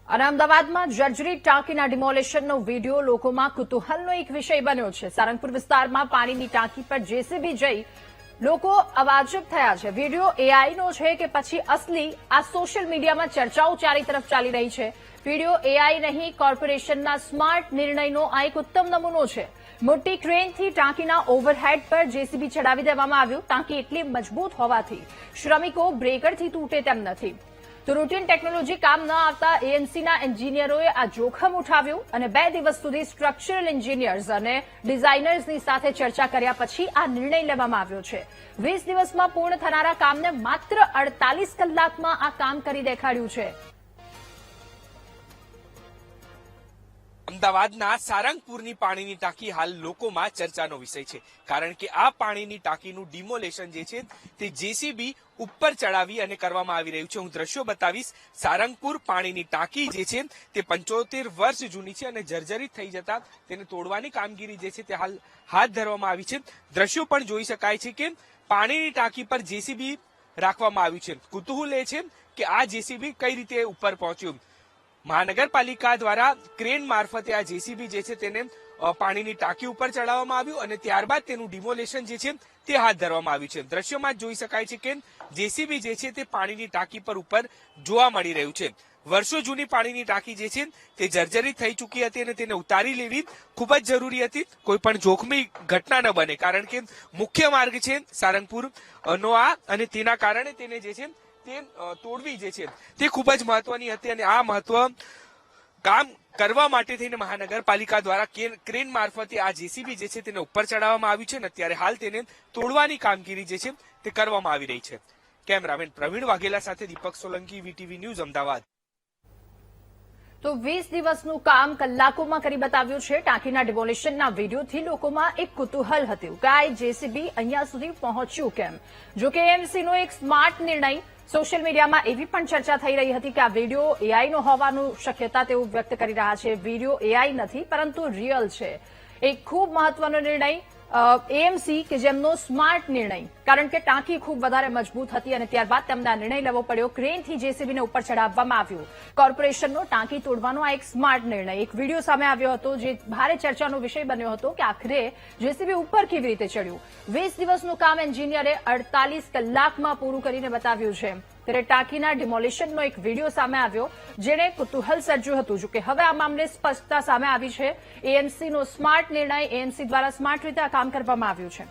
અને અમદાવાદમાં જર્જરી ટાંકીના ડિમોલેશનનો વિડીયો લોકોમાં કુતૂહલનો એક વિષય બન્યો છે. સારંગપુર વિસ્તારમાં પાણીની ટાંકી પર જેસીબી જઈ લોકો અવાજબ થયા છે. વિડીયો એઆઈનો છે કે પછી અસલી, આ સોશિયલ મીડિયામાં ચર્ચાઓ ચારે તરફ ચાલી રહી છે. વિડીયો એઆઈ નહીં, કોર્પોરેશનના સ્માર્ટ નિર્ણયનો આ એક ઉત્તમ નમૂનો છે. મોટી ક્રેનથી ટાંકીના ઓવરહેડ પર જેસીબી ચડાવી દેવામાં આવ્યું. ટાંકી એટલી મજબૂત હોવાથી શ્રમિકો બ્રેકરથી તૂટે તેમ નથી. તો રૂટીન ટેકનોલોજી કામ ન આવતા એએમસીના એન્જિનિયરોએ આ જોખમ ઉઠાવ્યું અને 2 દિવસ સુધી સ્ટ્રક્ચરલ એન્જિનિયર્સ અને ડિઝાઇનર્સની સાથે ચર્ચા કર્યા પછી આ નિર્ણય લેવામાં આવ્યો છે. 20 દિવસમાં પૂર્ણ થનારા કામને માત્ર 48 કલાકમાં આ કામ કરી દેખાડ્યું છે. અમદાવાદના સારંગપુરની પાણીની ટાંકી હાલ લોકોમાં ચર્ચાનો વિષય છે, કારણ કે આ પાણીની ટાંકીનું ડિમોલેશન જે છે તે જેસીબી ઉપર ચડાવી અને કરવામાં આવી રહ્યું છે. હું દ્રશ્યો બતાવીશ. સારંગપુર પાણીની ટાંકી જે છે તે 75 વર્ષ જૂની છે અને જર્જરિત થઈ જતા તેને તોડવાની કામગીરી જે છે તે હાલ હાથ ધરવામાં આવી છે. દ્રશ્યો પણ જોઈ શકાય છે કે પાણીની ટાંકી પર જેસીબી રાખવામાં આવ્યું છે. કુતૂહલ એ છે કે આ જેસીબી કઈ રીતે ઉપર પહોંચ્યું. મહાનગરપાલિકા દ્વારા ક્રેન મારફતે આ જેસીબી જે છે તેને પાણીની ટાંકી ઉપર ચડાવવામાં આવ્યું અને ત્યારબાદ તેનું ડિમોલેશન જે છે તે હાથ ધરવામાં આવ્યું છે. દ્રશ્યોમાં જોઈ શકાય છે કે જેસીબી જે છે તે પાણીની ટાંકી પર ઉપર જોવા મળી રહ્યું છે. વર્ષો જૂની પાણીની ટાંકી જે છે તે જર્જરિત થઈ ચૂકી હતી અને તેને ઉતારી લેવી ખૂબ જ જરૂરી હતી. કોઈ પણ જોખમી ઘટના ન બને, કારણ કે મુખ્ય માર્ગ છે સારંગપુર નો આ, અને તેના કારણે તેને જે છે તે તોડવી જે છે તે ખૂબ જ મહત્વની હતી અને આ મહત્વ કામ કરવા માટે થઈને મહાનગરપાલિકા દ્વારા ક્રેન મારફતે આ જેસીબી જે છે તેને ઉપર ચડાવવામાં આવ્યું છે અને અત્યારે હાલ તેને તોડવાની કામગીરી જે છે તે કરવામાં આવી રહી છે. કેમેરામેન પ્રવીણ વાઘેલા સાથે દીપક સોલંકી, વીટીવી ન્યૂઝ, અમદાવાદ. તો 20 દિવસનું કામ કલાકોમાં કરી બતાવ્યું છે. ટાંકીના ડિમોલેશનના વિડીયોથી લોકોમાં એક કુતૂહલ હતું કે આ જેસીબી અહીંયા સુધી પહોંચ્યું કેમ. જોકે એએમસીનો એક સ્માર્ટ નિર્ણય. સોશિયલ મીડિયામાં એવી પણ ચર્ચા થઈ રહી હતી કે આ વિડીયો એઆઈનો હોવાનું શક્યતા તેઓ વ્યક્ત કરી રહ્યા છે. વિડીયો એઆઈ નથી પરંતુ રિયલ છે. એક ખૂબ મહત્વનો નિર્ણય એએમસી કે જેમનો સ્માર્ટ નિર્ણય, કારણ કે ટાંકી ખૂબ વધારે મજબૂત હતી અને ત્યારબાદ તેમને આ નિર્ણય લેવો પડ્યો. ક્રેનથી જેસીબીને ઉપર ચડાવવામાં આવ્યું. કોર્પોરેશનનો ટાંકી તોડવાનો આ એક સ્માર્ટ નિર્ણય. એક વિડીયો સામે આવ્યો હતો જે ભારે ચર્ચાનો વિષય બન્યો હતો કે આખરે જેસીબી ઉપર કેવી રીતે ચડ્યું. 20 દિવસનું કામ એન્જિનિયરે 48 કલાકમાં પૂરું કરીને બતાવ્યું છે. ત્યારે ટાંકીના ડિમોલેશનનો એક વિડીયો સામે આવ્યો જેણે કુતૂહલ સર્જ્યું હતું. જોકે હવે આ મામલે સ્પષ્ટતા સામે આવી છે. એએમસીનો સ્માર્ટ નિર્ણય, એએમસી દ્વારા સ્માર્ટ રીતે આ કામ કરવામાં આવ્યું છે.